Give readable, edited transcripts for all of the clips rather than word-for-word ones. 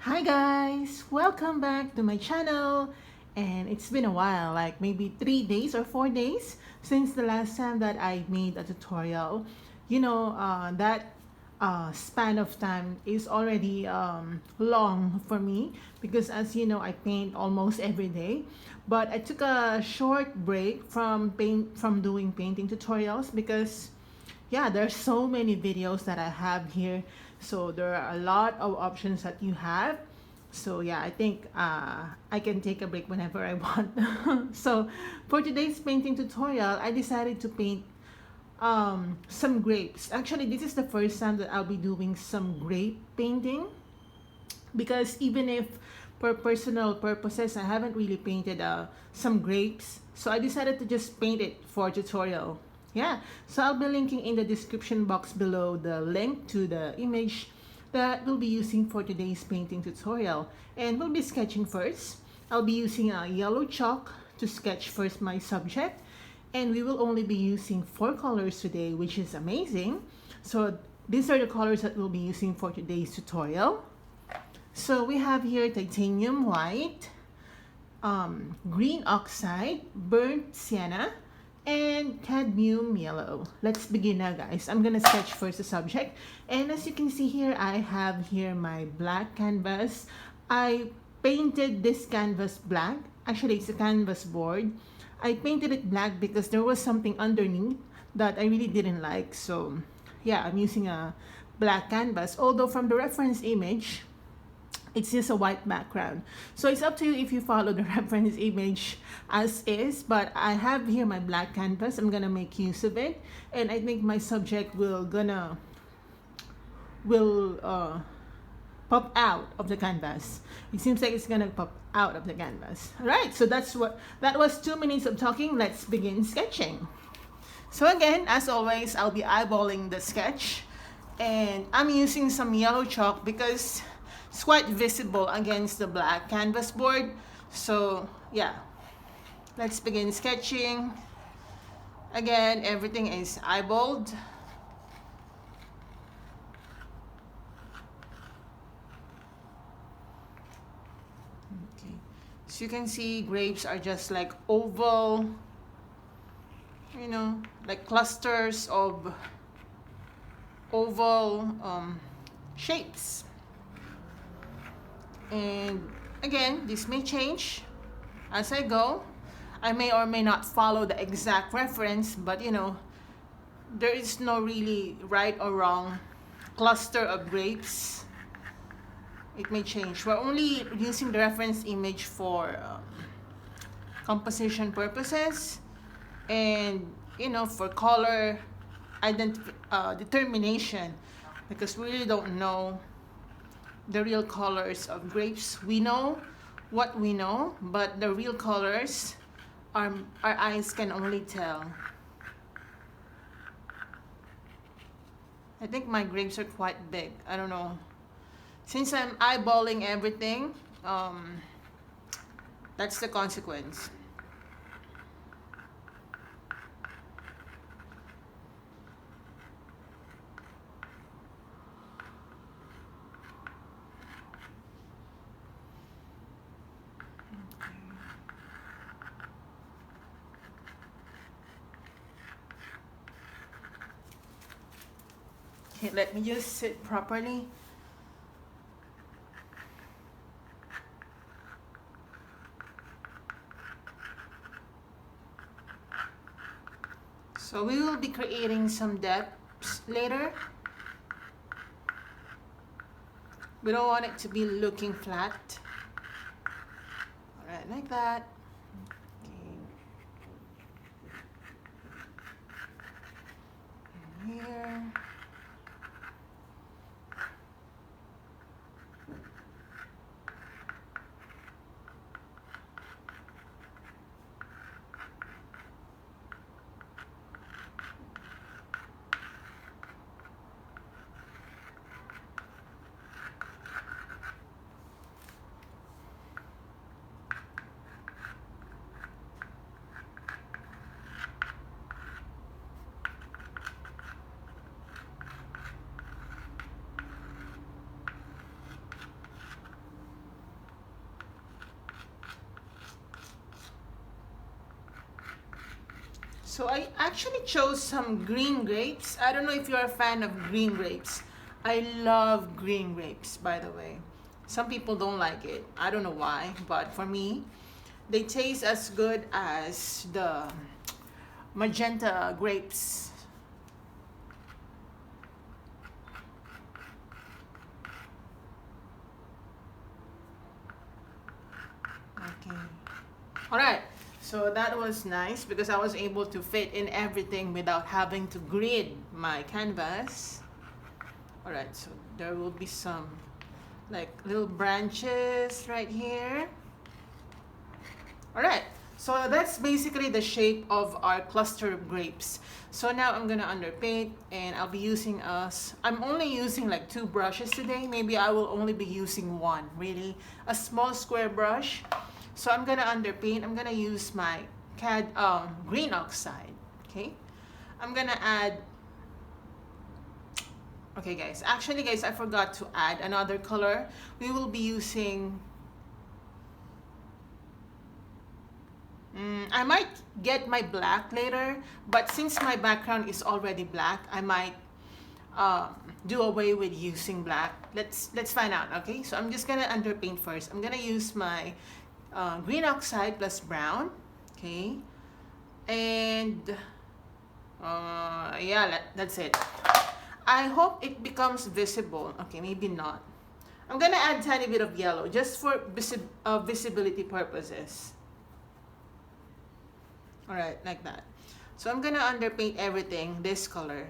Hi guys! Welcome back to my channel. And it's been a while, like maybe 3 days or 4 days since the last time that I made a tutorial. That span of time is already long for me because, as you know, I paint almost every day. But I took a short break from doing painting tutorials because yeah, there's so many videos that I have here, so there are a lot of options that you have. So yeah, I think I can take a break whenever I want. So for today's painting tutorial, I decided to paint some grapes. Actually, this is the first time that I'll be doing some grape painting, because even if for personal purposes I haven't really painted some grapes, so I decided to just paint it for tutorial. Yeah, so I'll be linking in the description box below the link to the image that we'll be using for today's painting tutorial. And we'll be sketching first. I'll be using a yellow chalk to sketch first my subject, and we will only be using 4 colors today, which is amazing. So these are the colors that we'll be using for today's tutorial. So we have here titanium white, green oxide, burnt sienna, and cadmium yellow. Let's begin now, guys. I'm gonna sketch first the subject, and as you can see here, I have here my black canvas. I painted this canvas black. Actually, it's a canvas board. I painted it black because there was something underneath that I really didn't like. So yeah, I'm using a black canvas, although from the reference image it's just a white background. So it's up to you if you follow the reference image as is, but I have here my black canvas. I'm gonna make use of it, and I think my subject will pop out of the canvas. It seems like it's gonna pop out of the canvas. All right, so that was 2 minutes of talking. Let's begin sketching. So again, as always, I'll be eyeballing the sketch, and I'm using some yellow chalk because it's quite visible against the black canvas board. So yeah, let's begin sketching. Again, everything is eyeballed. Okay, so you can see grapes are just like oval, like clusters of oval shapes. And again, this may change as I go. I may or may not follow the exact reference, but there is no really right or wrong cluster of grapes. It may change. We're only using the reference image for composition purposes, and for color determination, because we really don't know the real colors of grapes. We know what we know, but the real colors our eyes can only tell. I think my grapes are quite big. I don't know. Since I'm eyeballing everything, that's the consequence. Okay, let me just sit properly. So we will be creating some depths later. We don't want it to be looking flat. Alright, like that. Okay. Here. So I actually chose some green grapes. I don't know if you're a fan of green grapes. I love green grapes, by the way. Some people don't like it. I don't know why, but for me, they taste as good as the magenta grapes. Okay. All right. So that was nice because I was able to fit in everything without having to grid my canvas. All right. So there will be some like little branches right here. All right. So that's basically the shape of our cluster of grapes. So now I'm gonna underpaint and I'll be using I'm only using like 2 brushes today. Maybe I will only be using one, really. A small square brush. So I'm gonna underpaint. I'm gonna use my green oxide. Okay. I'm gonna add. Okay, guys. Actually, guys, I forgot to add another color. We will be using. I might get my black later, but since my background is already black, I might do away with using black. Let's find out. Okay. So I'm just gonna underpaint first. I'm gonna use my green oxide plus brown. Okay, and yeah, that's it. I hope it becomes visible. Okay, maybe not. I'm gonna add a tiny bit of yellow just for visibility purposes. All right, like that. So I'm gonna underpaint everything this color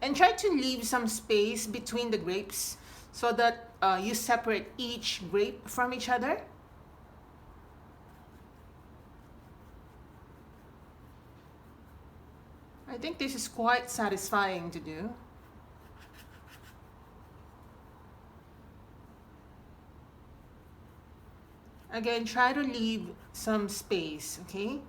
and try to leave some space between the grapes so that you separate each grape from each other. I think this is quite satisfying to do. Again, try to leave some space, okay?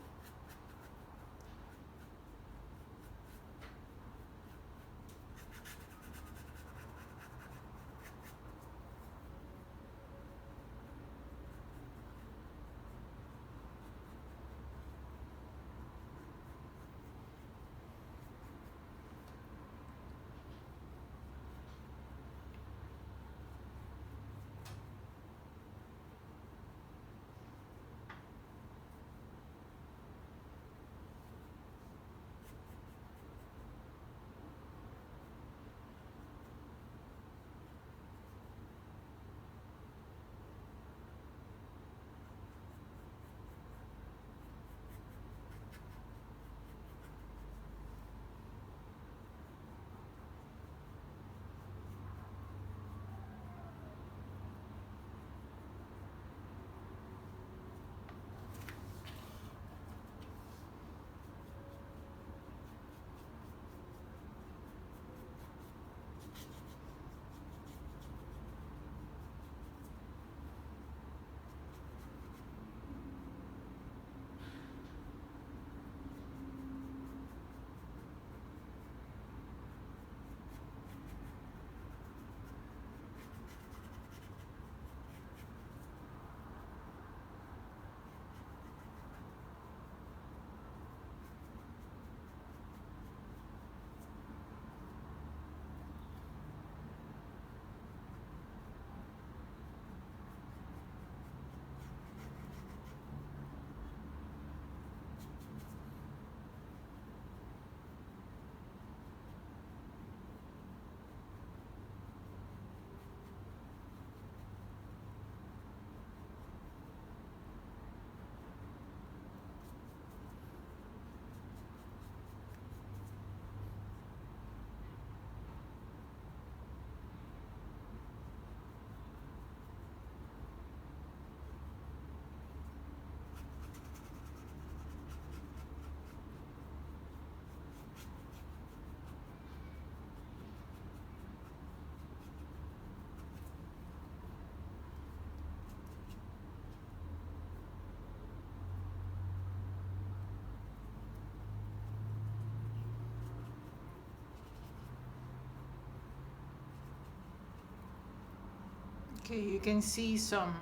Okay, you can see some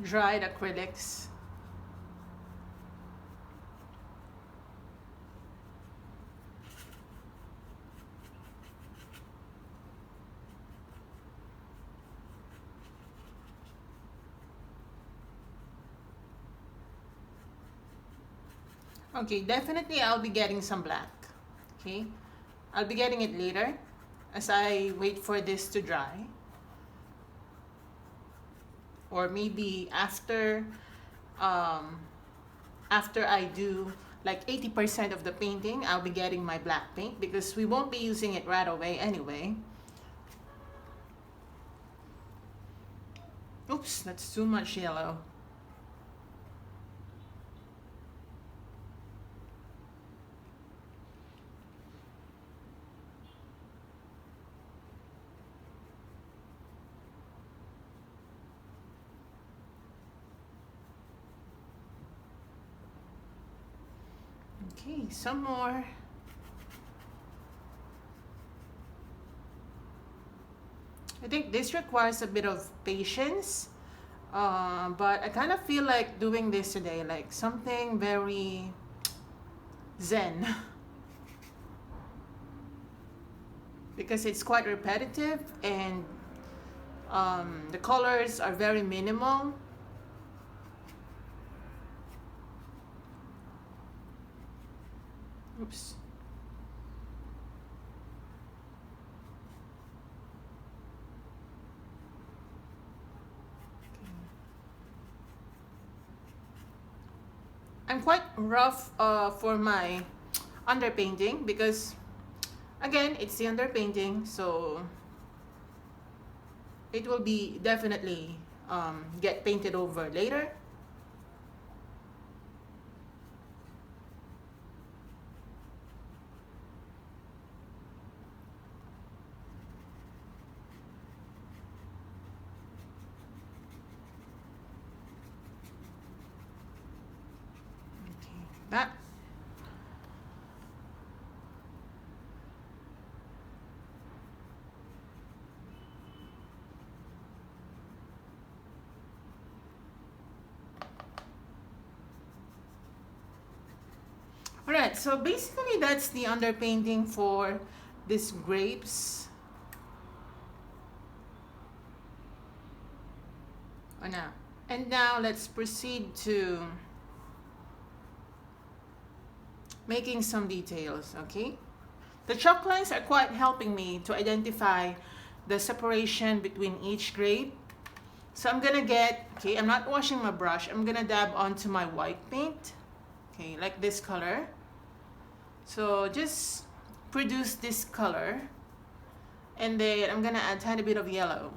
dried acrylics. Okay, definitely I'll be getting some black. Okay, I'll be getting it later as I wait for this to dry. Or maybe um, after I do like 80% of the painting, I'll be getting my black paint because we won't be using it right away anyway. Oops, that's too much yellow. Okay, some more. I think this requires a bit of patience, but I kind of feel like doing this today, like something very zen, because it's quite repetitive and the colors are very minimal. Oops. I'm quite rough for my underpainting because again it's the underpainting, so it will be definitely get painted over later. Okay, that. Alright, so basically that's the underpainting for these grapes. Oh, now. And now let's proceed to making some details, okay? The chalk lines are quite helping me to identify the separation between each grape. So I'm gonna get, okay, I'm not washing my brush, I'm gonna dab onto my white paint, okay, like this color. So just produce this color, and then I'm gonna add a tiny bit of yellow.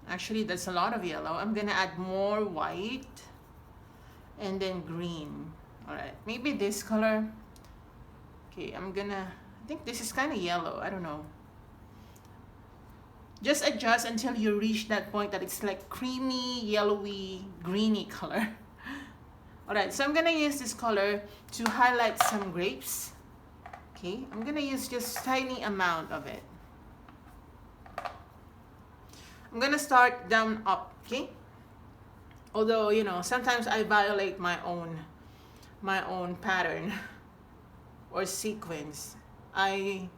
Actually, that's a lot of yellow. I'm gonna add more white and then green. All right, maybe this color. Okay, I think this is kind of yellow, I don't know. Just adjust until you reach that point that it's like creamy, yellowy, greeny color. Alright, so I'm gonna use this color to highlight some grapes. Okay, I'm gonna use just tiny amount of it. I'm gonna start down up, okay? Although, you know, sometimes I violate my own pattern or sequence. I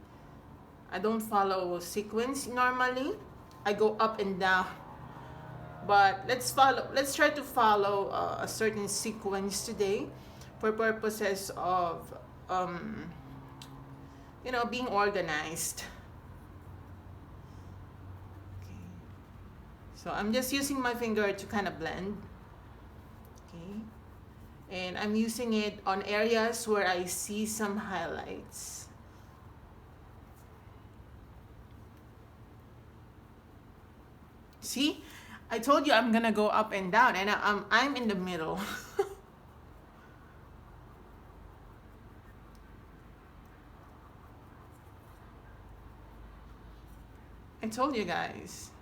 don't follow sequence normally. I go up and down. But let's try to follow a certain sequence today for purposes of you know, being organized. Okay. So I'm just using my finger to kind of blend. Okay. And I'm using it on areas where I see some highlights. See? I told you I'm gonna go up and down, and I'm in the middle. I told you guys.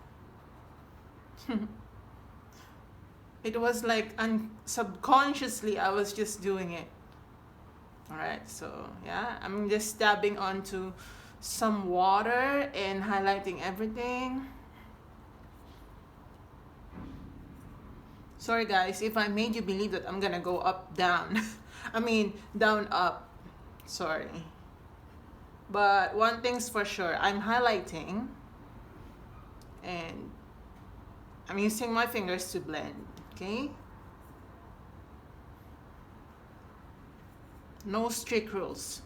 It was like subconsciously I was just doing it. Alright, so yeah, I'm just dabbing onto some water and highlighting everything. Sorry guys, if I made you believe that I'm gonna go up, down. I mean, down, up. Sorry. But one thing's for sure, I'm highlighting and I'm using my fingers to blend, okay? No strict rules.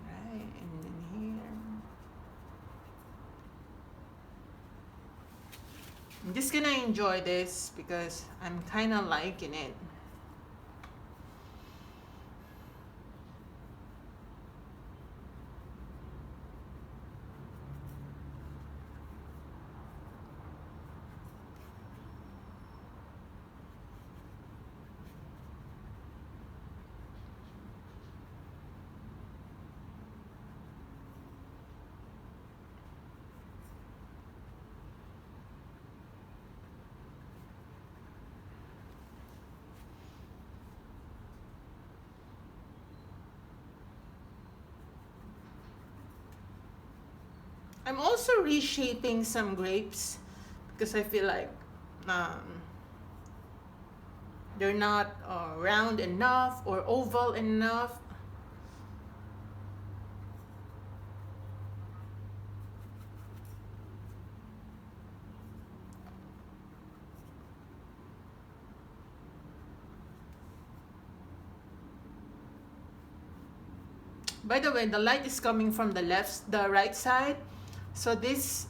Right, and then here. I'm just gonna enjoy this because I'm kind of liking it. I'm also reshaping some grapes because I feel like they're not round enough or oval enough. By the way, the light is coming from the right side. So this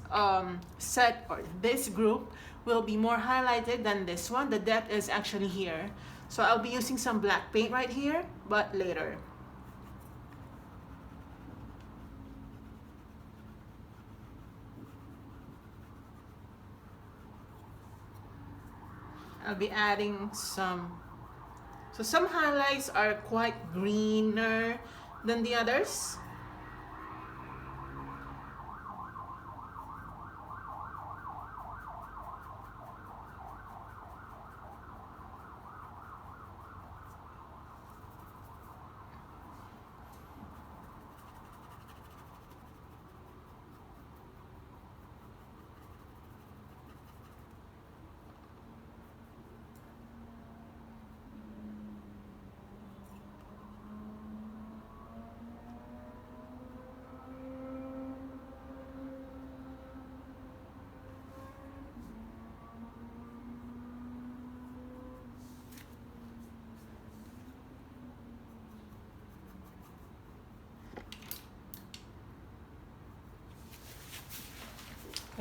set or this group will be more highlighted than this one. The depth is actually here. So I'll be using some black paint right here, but later. I'll be adding some. So some highlights are quite greener than the others.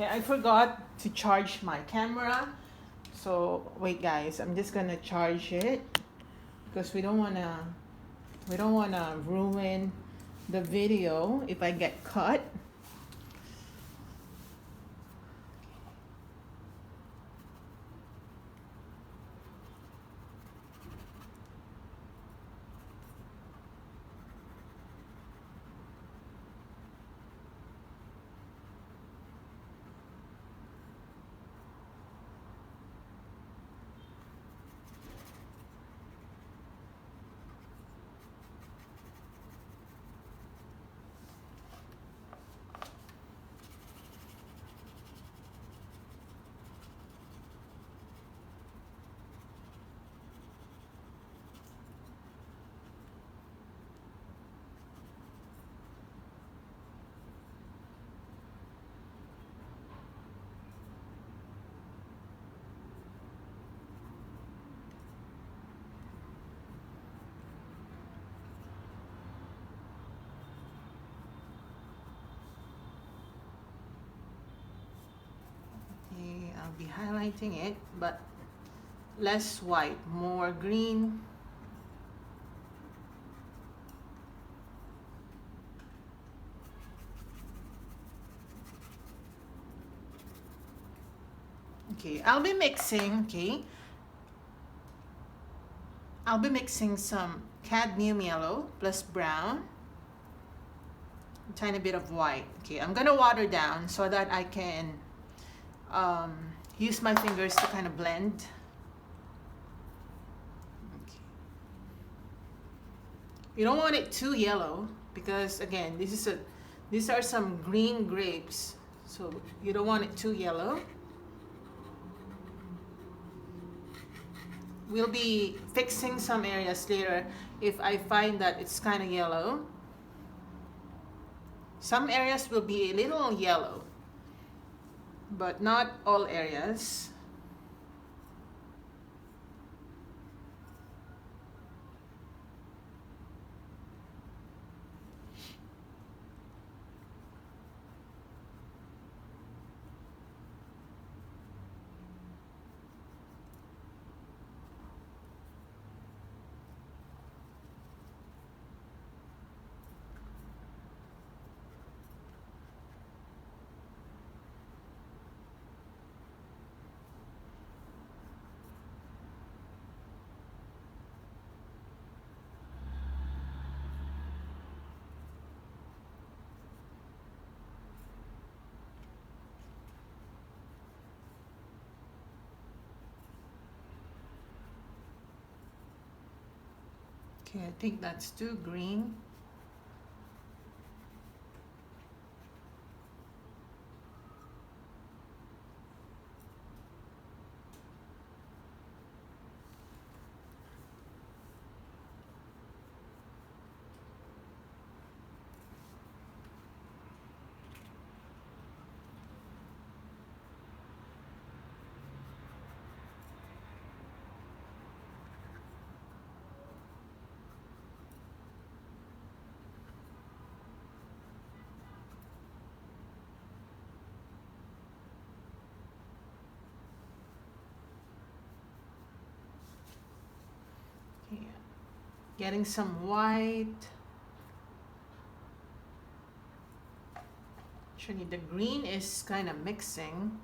Okay, I forgot to charge my camera. So wait guys, I'm just gonna charge it because we don't wanna ruin the video if I get cut. Okay, I'll be highlighting it, but less white, more green. Okay, I'll be mixing, I'll be mixing some cadmium yellow plus brown, a tiny bit of white. Okay, I'm gonna water down so that I can use my fingers to kind of blend. Okay. You don't want it too yellow because again, these are some green grapes, so you don't want it too yellow. We'll be fixing some areas later if I find that it's kind of yellow. Some areas will be a little yellow, but not all areas. Okay, I think that's too green. Okay, getting some white. Actually, the green is kind of mixing.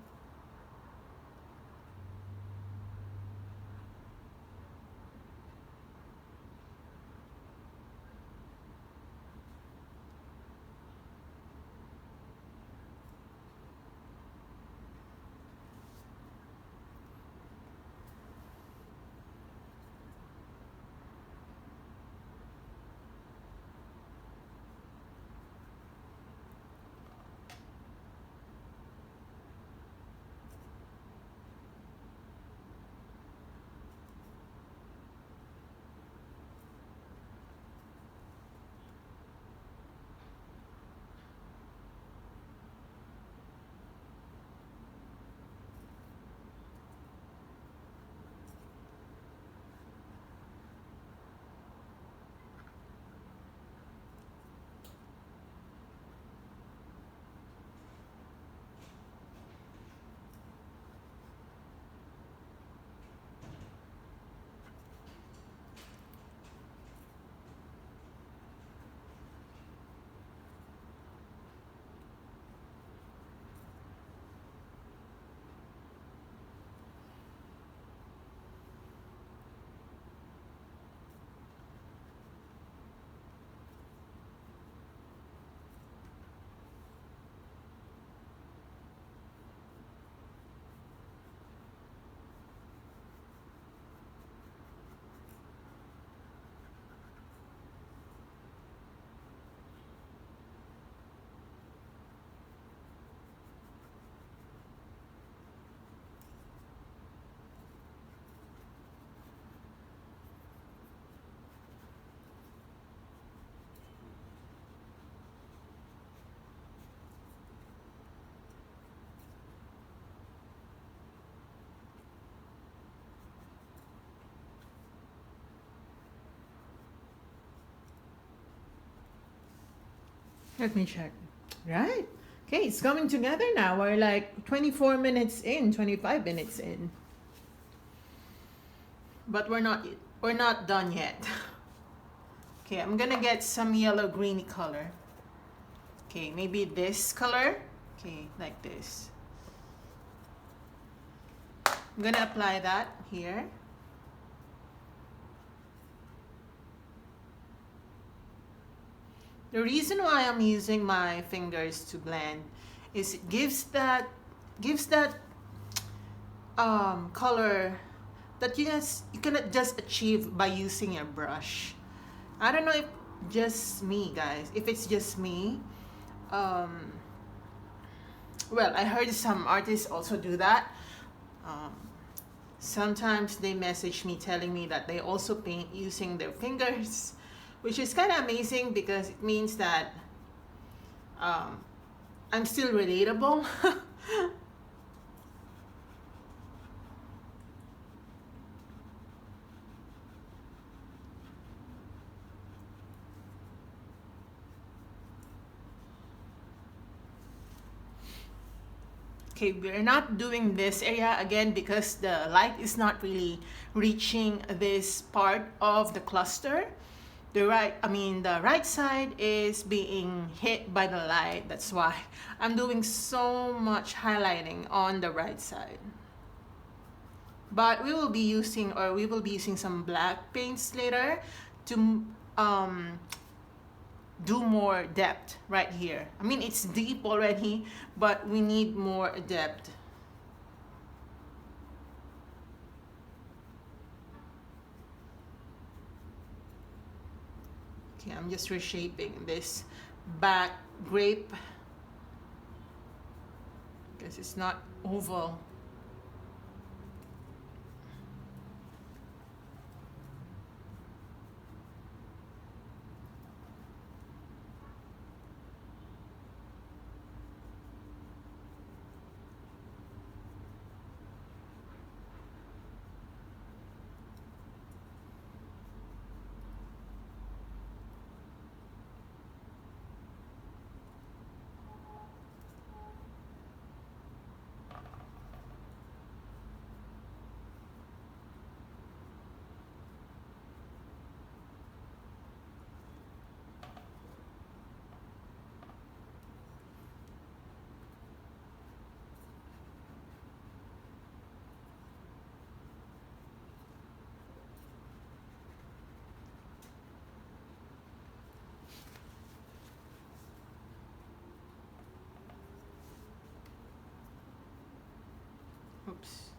Let me check. Right. Okay, it's coming together now. We're like 24 minutes in, 25 minutes in. But we're not done yet. Okay, I'm gonna get some yellow greeny color. Okay, maybe this color. Okay, like this. I'm gonna apply that here. The reason why I'm using my fingers to blend is it gives that color that you cannot just achieve by using a brush. I don't know if just me, guys. If it's just me, um, well, I heard some artists also do that. Um, Sometimes they message me telling me that they also paint using their fingers, which is kind of amazing because it means that um, I'm still relatable. Okay, we're not doing this area again because the light is not really reaching this part of the cluster. The right side is being hit by the light. That's why I'm doing so much highlighting on the right side. But we will be using some black paints later to do more depth right here. I mean, it's deep already, but we need more depth. Okay, I'm just reshaping this back grape because it's not oval. Oops.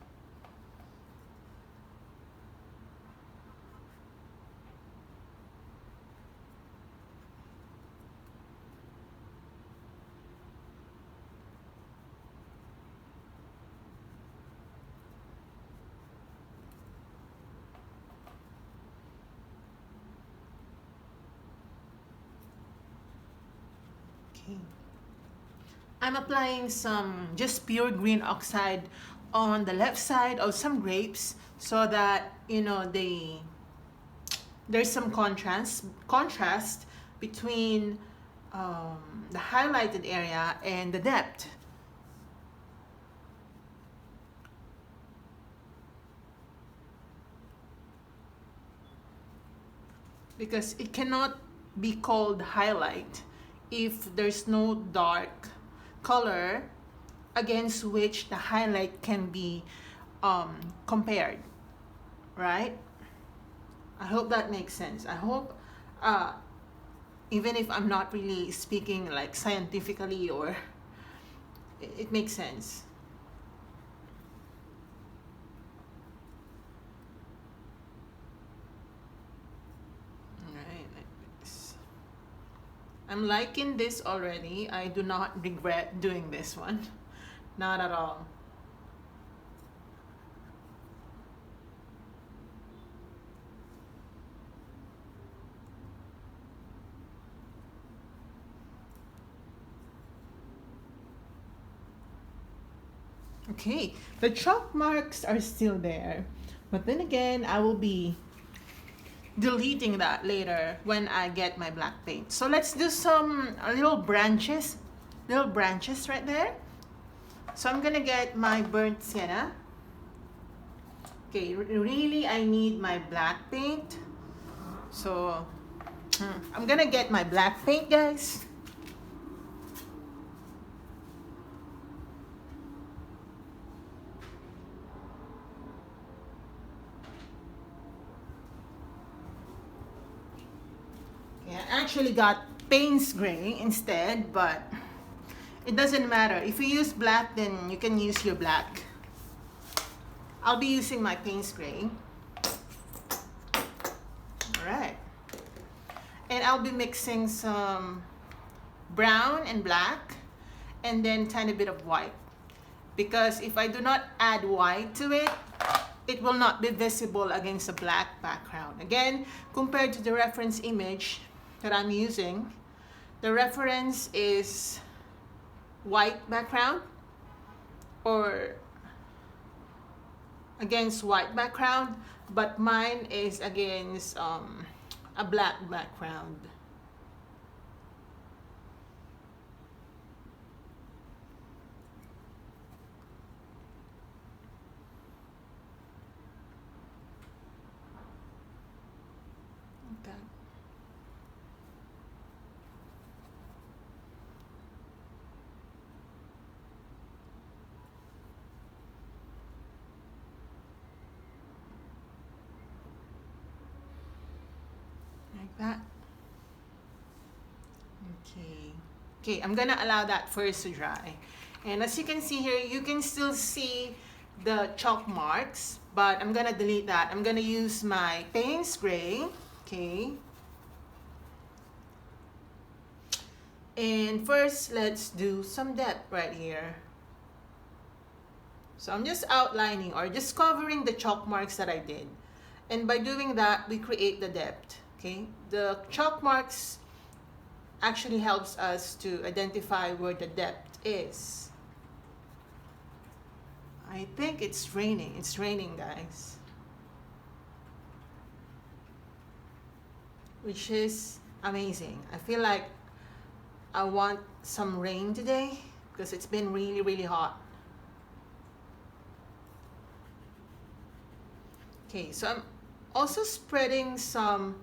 Okay. I'm applying some just pure green oxide on the left side of some grapes so that, you know, there's some contrast between the highlighted area and the depth. Because it cannot be called highlight if there's no dark color against which the highlight can be compared, right? I hope that makes sense. I hope even if I'm not really speaking like scientifically, or it makes sense. Alright, like this. I'm liking this already. I do not regret doing this one. Not at all. Okay, the chalk marks are still there, but then again, I will be deleting that later when I get my black paint. So let's do some little branches right there. So I'm gonna get my burnt sienna. Okay, really I need my black paint. So I'm gonna get my black paint, guys. Okay, I actually got Payne's gray instead, but it doesn't matter. If you use black, then you can use your black. I'll be using my Payne's gray. Alright. And I'll be mixing some brown and black, and then tiny bit of white. Because if I do not add white to it, it will not be visible against a black background. Again, compared to the reference image that I'm using, the reference is white background or against white background, but mine is against a black background. Okay. Like that. Okay, I'm gonna allow that first to dry. And as you can see here, you can still see the chalk marks, but I'm gonna delete that. I'm gonna use my Payne's gray, okay? And first, let's do some depth right here. So I'm just outlining or just covering the chalk marks that I did. And by doing that, we create the depth, okay? The chalk marks actually helps us to identify where the depth is. I think it's raining. It's raining, guys. Which is amazing. I feel like I want some rain today because it's been really, really hot. Okay, so I'm also spreading some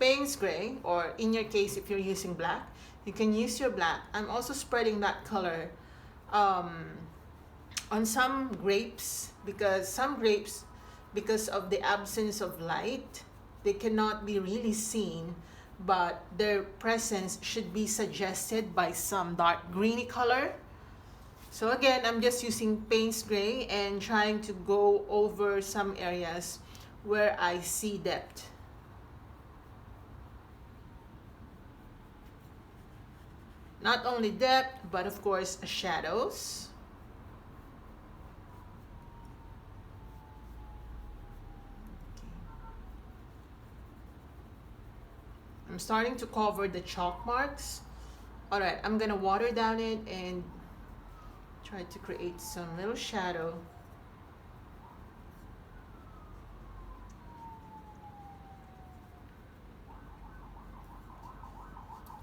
Payne's gray, or in your case, if you're using black, you can use your black. I'm also spreading that color on some grapes, because some grapes, because of the absence of light, they cannot be really seen, but their presence should be suggested by some dark greeny color. So again, I'm just using Payne's gray and trying to go over some areas where I see depth. Not only depth, but of course shadows. I'm starting to cover the chalk marks. All right, I'm gonna water down it and try to create some little shadow.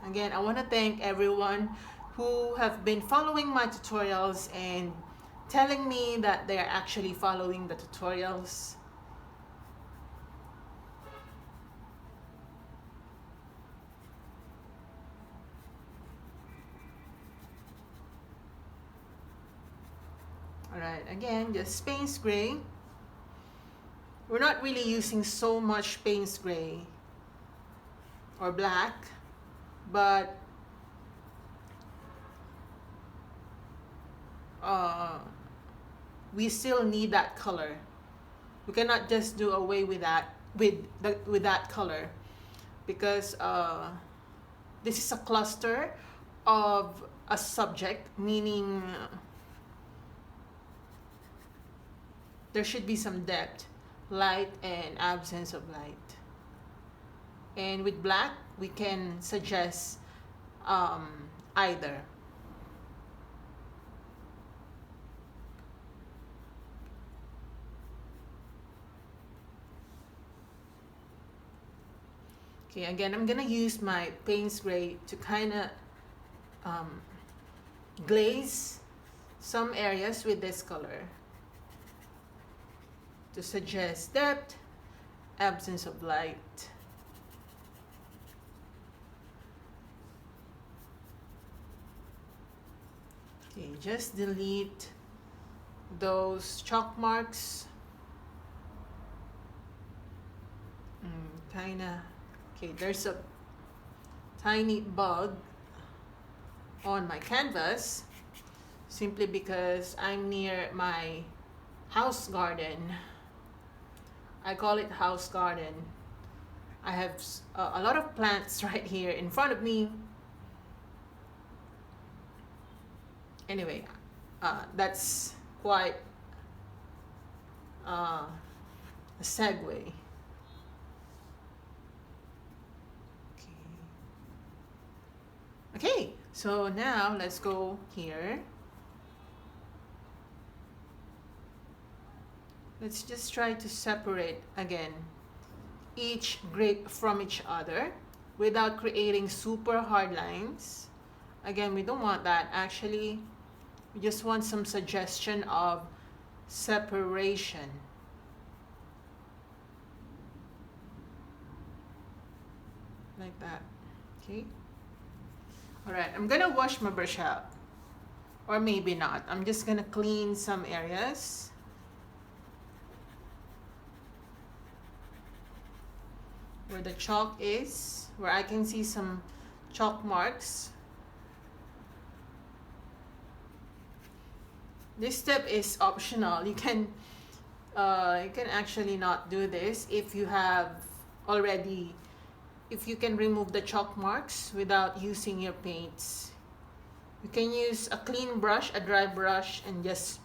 Again, I want to thank everyone who have been following my tutorials and telling me that they are actually following the tutorials. Alright, again, just Payne's gray. We're not really using so much Payne's gray or black, but we still need that color. We cannot just do away with that with that color, because this is a cluster of a subject, meaning there should be some depth, light, and absence of light. And with black, we can suggest either. Okay, again, I'm gonna use my Payne's gray to kind of glaze some areas with this color to suggest depth, absence of light. Okay, just delete those chalk marks. Kinda, okay, there's a tiny bug on my canvas simply because I'm near my house garden. I call it house garden. I have a lot of plants right here in front of me. Anyway, that's quite a segue. Okay, so now let's go here. Let's just try to separate again each grape from each other without creating super hard lines. Again, we don't want that. Actually, we just want some suggestion of separation. Like that. Okay. All right, I'm gonna wash my brush out, or maybe not. I'm just gonna clean some areas. Where the chalk is, where I can see some chalk marks. This step is optional. You can actually not do this if you have already if you can remove the chalk marks without using your paints. You can use a clean brush, a dry brush, and just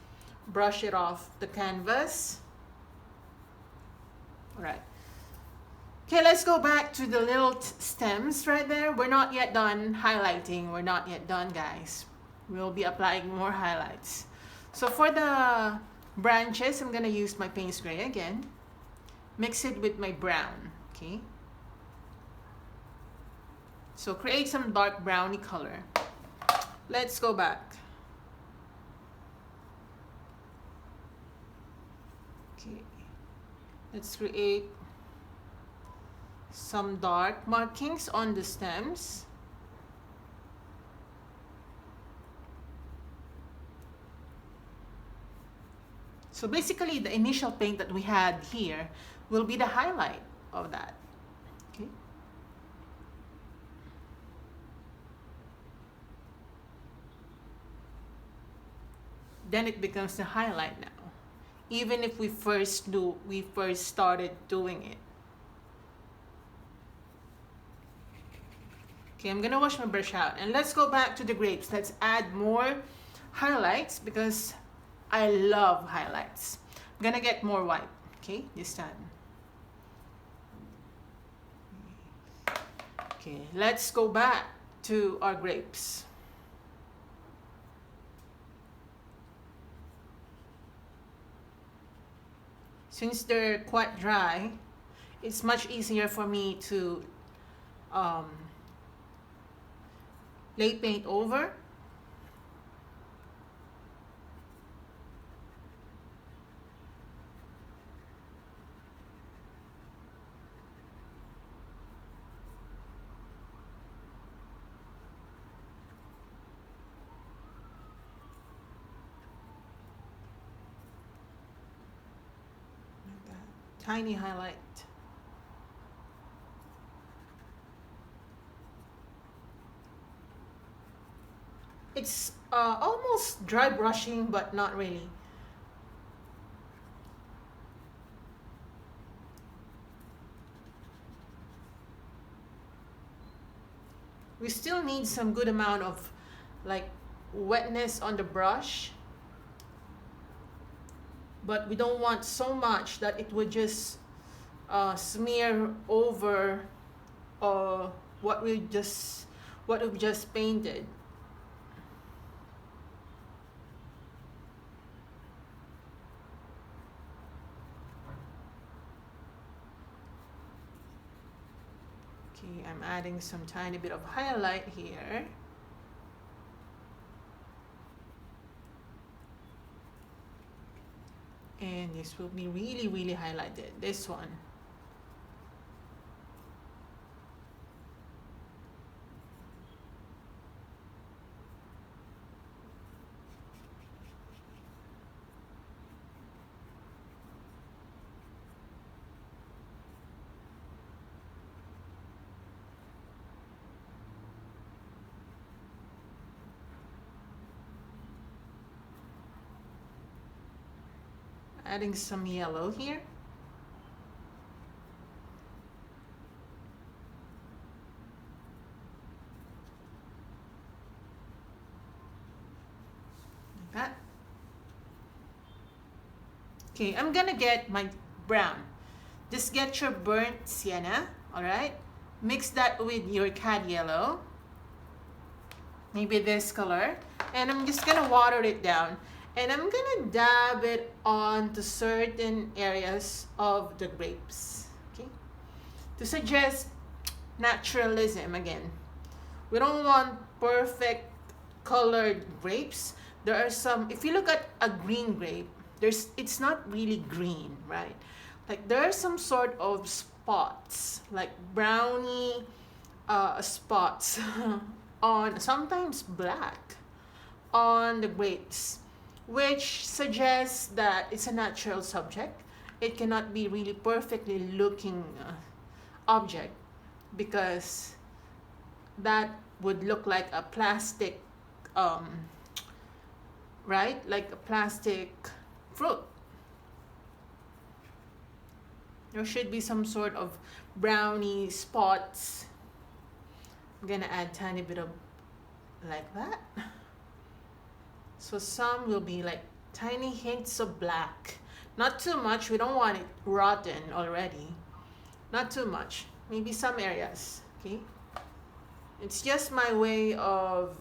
brush it off the canvas. All right. Okay, let's go back to the little stems right there. We're not yet done highlighting. We're not yet done, guys. We'll be applying more highlights. So for the branches, I'm gonna use my Payne's Gray again. Mix it with my brown, okay? So create some dark browny color. Let's go back. Okay, let's create some dark markings on the stems. So basically the initial paint that we had here will be the highlight of that. Okay. Then it becomes the highlight now. Even if we first started doing it. Okay, I'm gonna wash my brush out and let's go back to the grapes. Let's add more highlights because I love highlights. I'm gonna get more white, okay, this time. Okay, let's go back to our grapes. Since they're quite dry, it's much easier for me to lay paint over. Tiny highlight. It's almost dry brushing, but not really. We still need some good amount of like wetness on the brush, but we don't want so much that it would just smear over what we've just painted. Okay, I'm adding some tiny bit of highlight here. And this will be really, really highlighted, this one. Adding some yellow here. Like that. Okay, I'm gonna get my brown. Just get your burnt sienna, alright? Mix that with your cad yellow. Maybe this color. And I'm just gonna water it down. And I'm gonna dab it onto certain areas of the grapes, okay? To suggest naturalism again. We don't want perfect colored grapes. There are some, if you look at a green grape, it's not really green, right? Like there are some sort of spots, like browny spots on, sometimes black, on the grapes, which suggests that it's a natural subject. It cannot be really perfectly looking object because that would look like a plastic, right? Like a plastic fruit. There should be some sort of brownie spots. I'm gonna add tiny bit of like that. So some will be like tiny hints of black. Not too much, we don't want it rotten already. Not too much, maybe some areas, okay? It's just my way of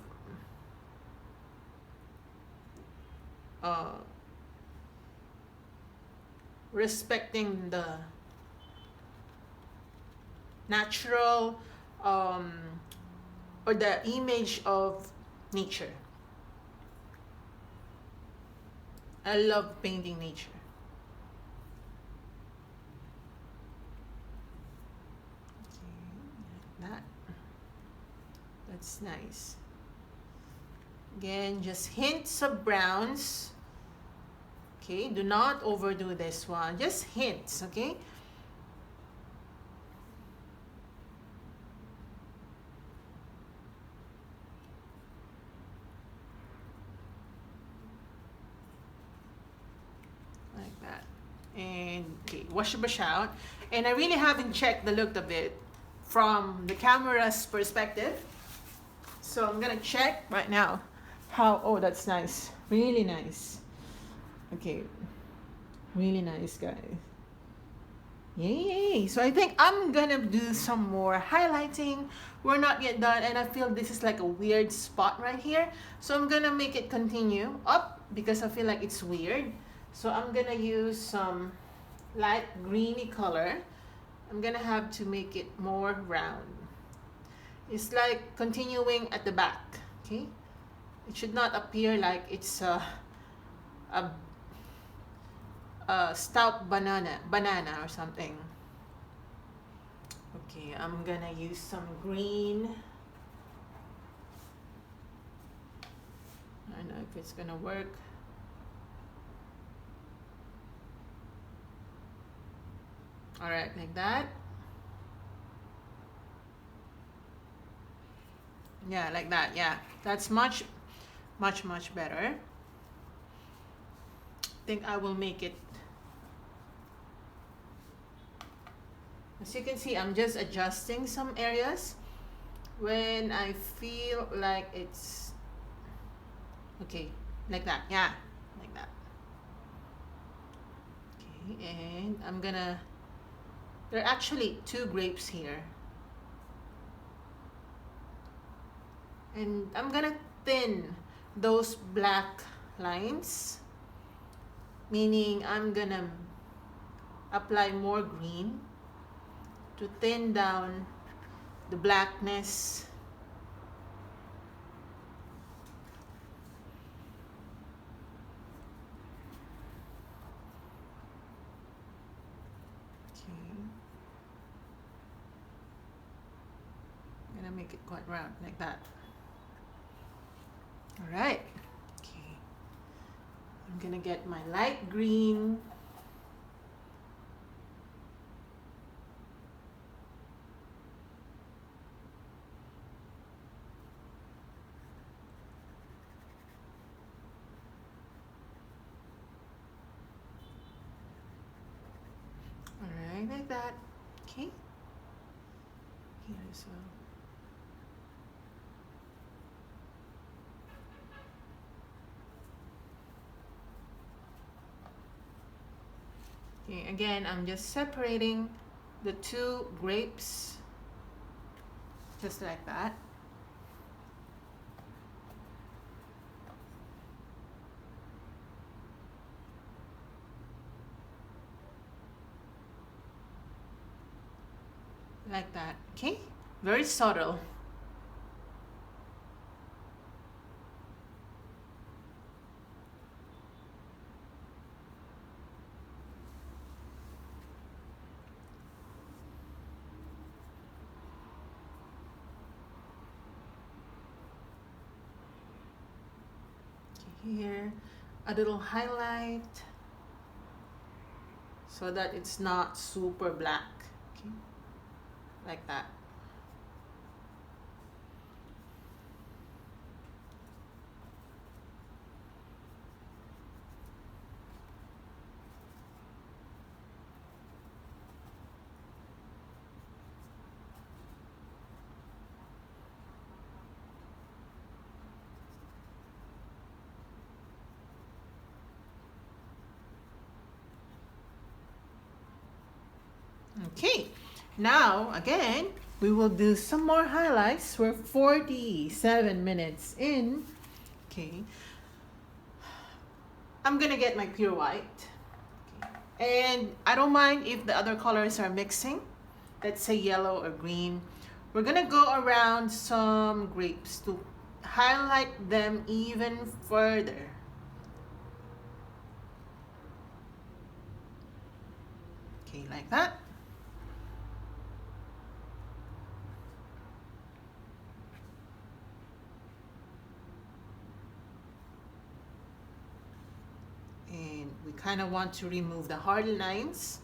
respecting the natural or the image of nature. I love painting nature. Okay, like that. That's nice. Again, just hints of browns. Okay, do not overdo this one. Just hints, okay? Like that. And okay, wash the brush out. And I really haven't checked the look of it from the camera's perspective. So I'm gonna check right now how, oh, that's nice. Really nice. Okay, really nice, guys. Yay! So I think I'm gonna do some more highlighting. We're not yet done, and I feel this is like a weird spot right here. So I'm gonna make it continue up because I feel like it's weird. So I'm gonna use some light greeny color. I'm gonna have to make it more round. It's like continuing at the back, okay? It should not appear like it's a stout banana or something. Okay, I'm gonna use some green. I don't know if it's gonna work. All right, like that. Yeah, like that. Yeah, that's much better. I think I will make it. As you can see, I'm just adjusting some areas when I feel like it's okay, like that. Yeah, like that. Okay, and I'm gonna, there are actually 2 grapes here. And I'm gonna thin those black lines, meaning I'm gonna apply more green to thin down the blackness. Okay. I'm gonna make it quite round like that. All right. Okay. I'm gonna get my light green. All right, like that. Okay. Here as well. Okay, again, I'm just separating the 2 grapes, just like that. Like that, okay? Very subtle. Here, a little highlight so that it's not super black, okay? Like that. Okay, now again, we will do some more highlights. We're 47 minutes in. Okay, I'm gonna get my pure white. Okay. And I don't mind if the other colors are mixing. Let's say yellow or green. We're gonna go around some grapes to highlight them even further. Okay, like that. And we kind of want to remove the hard lines.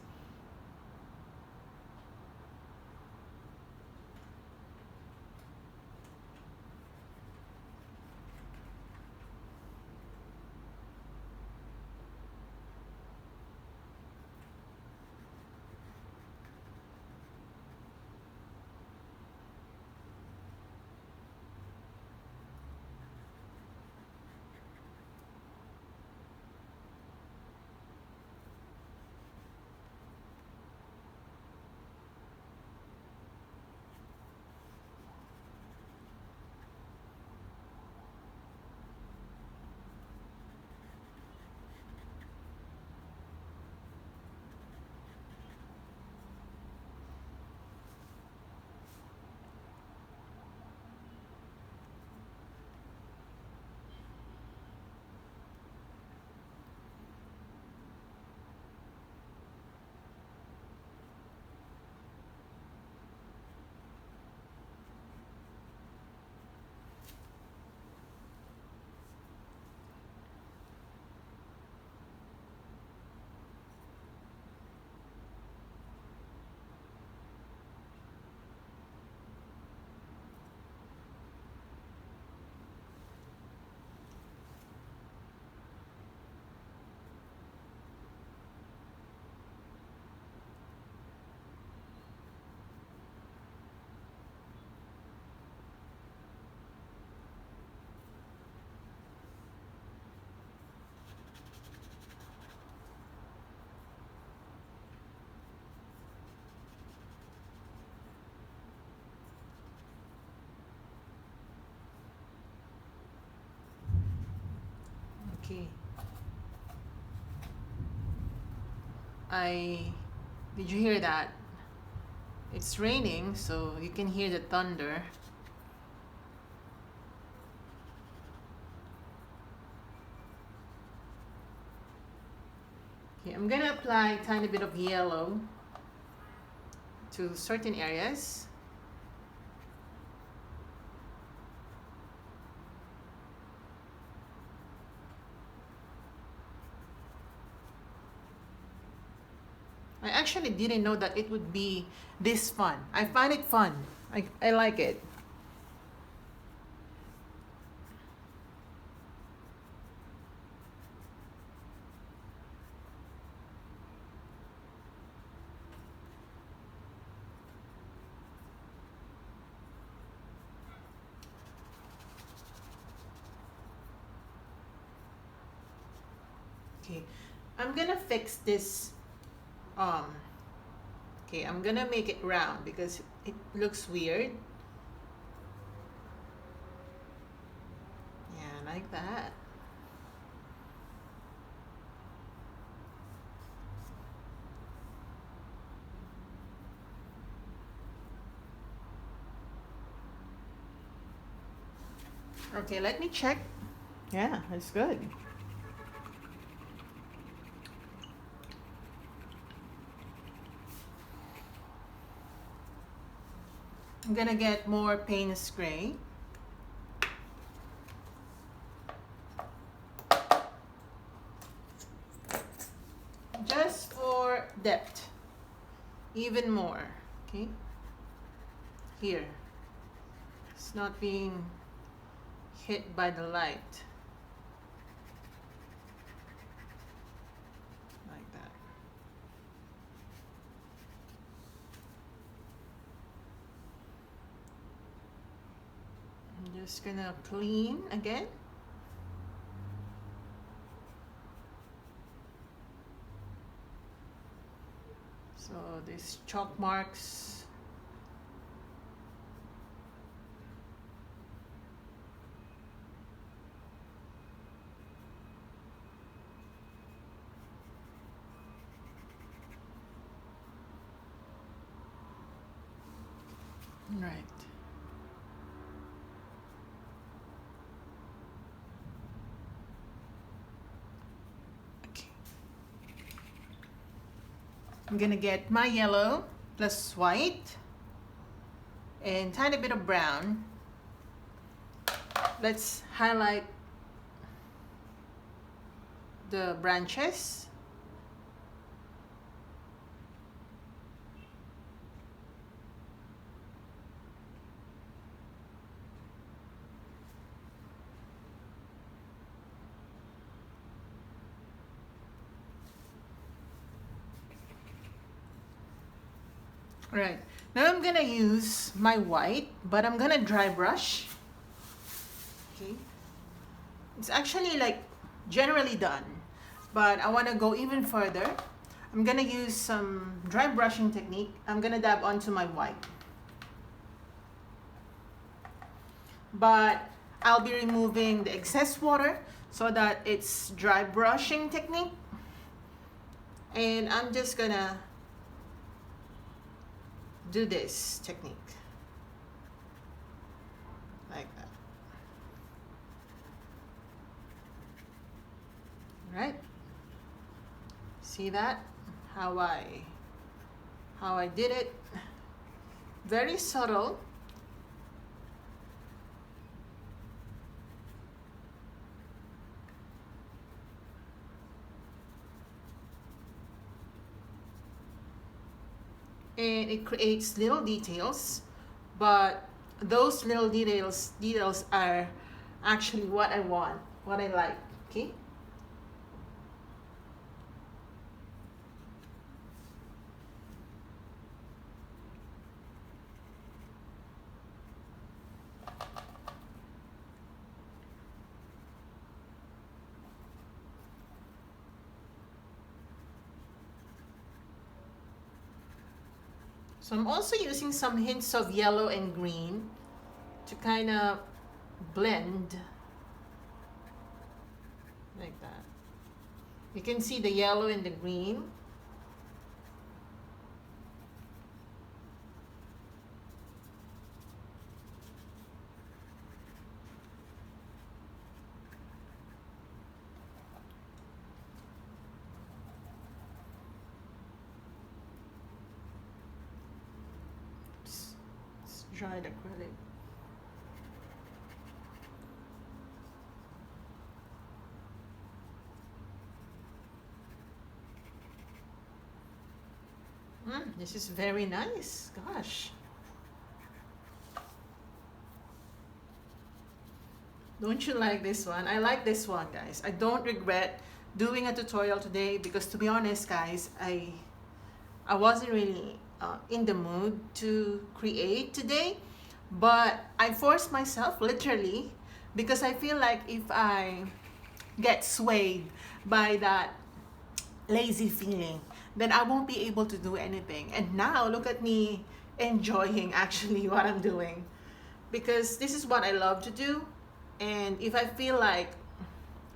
Okay. Did you hear that? It's raining, so you can hear the thunder. Okay, I'm gonna apply a tiny bit of yellow to certain areas. I actually didn't know that it would be this fun. I find it fun. I like it. Okay, I'm gonna fix this. Okay, I'm gonna make it round because it looks weird. Yeah, like that. Okay, let me check. Yeah, it's good. I'm gonna get more Payne's gray. Just for depth. Even more. Okay? Here. It's not being hit by the light. Like that. I'm just gonna clean again. So these chalk marks. Right. Okay. I'm gonna get my yellow plus white and tiny bit of brown. Let's highlight the branches. Right, now I'm gonna use my white, but I'm gonna dry brush. Okay, it's actually like generally done, but I want to go even further. I'm gonna use some dry brushing technique. I'm gonna dab onto my white, but I'll be removing the excess water so that it's dry brushing technique. And I'm just gonna do this technique like that. Right, see that how I did it, very subtle. And it creates little details, but those little details are actually what I want, what I like. Okay, so I'm also using some hints of yellow and green to kind of blend like that. You can see the yellow and the green. Dried acrylic. This is very nice, gosh. Don't you like this one? I like this one, guys. I don't regret doing a tutorial today because, to be honest, guys, I wasn't really in the mood to create today, but I forced myself literally because I feel like if I get swayed by that lazy feeling, then I won't be able to do anything. And now look at me enjoying actually what I'm doing, because this is what I love to do. And if I feel like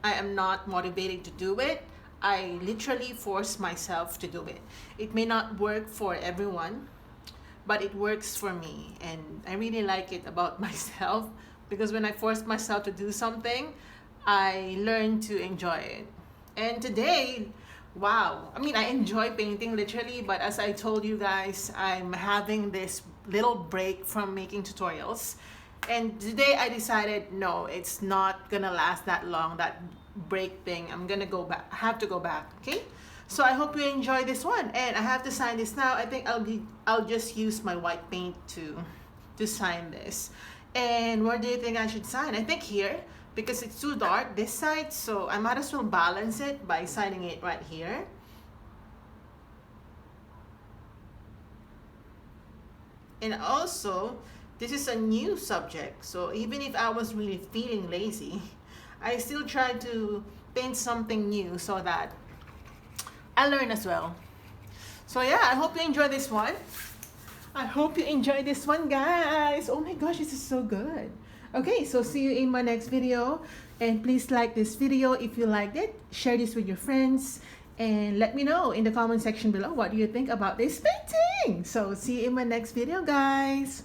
I am not motivated to do it, I literally force myself to do it. It may not work for everyone, but it works for me. And I really like it about myself because when I force myself to do something, I learn to enjoy it. And today, wow, I mean, I enjoy painting literally, but as I told you guys, I'm having this little break from making tutorials. And today I decided, no, it's not gonna last that long, that break thing. I'm gonna go back, I have to go back, okay? So I hope you enjoy this one. And I have to sign this now. I think I'll just use my white paint to sign this. And where do you think I should sign? I think here, because it's too dark this side, so I might as well balance it by signing it right here. And also, this is a new subject, so even if I was really feeling lazy, I still try to paint something new so that I learn as well. So yeah, I hope you enjoy this one. I hope you enjoy this one, guys. Oh my gosh, this is so good. Okay, so see you in my next video. And please like this video if you liked it. Share this with your friends. And let me know in the comment section below what do you think about this painting. So see you in my next video, guys.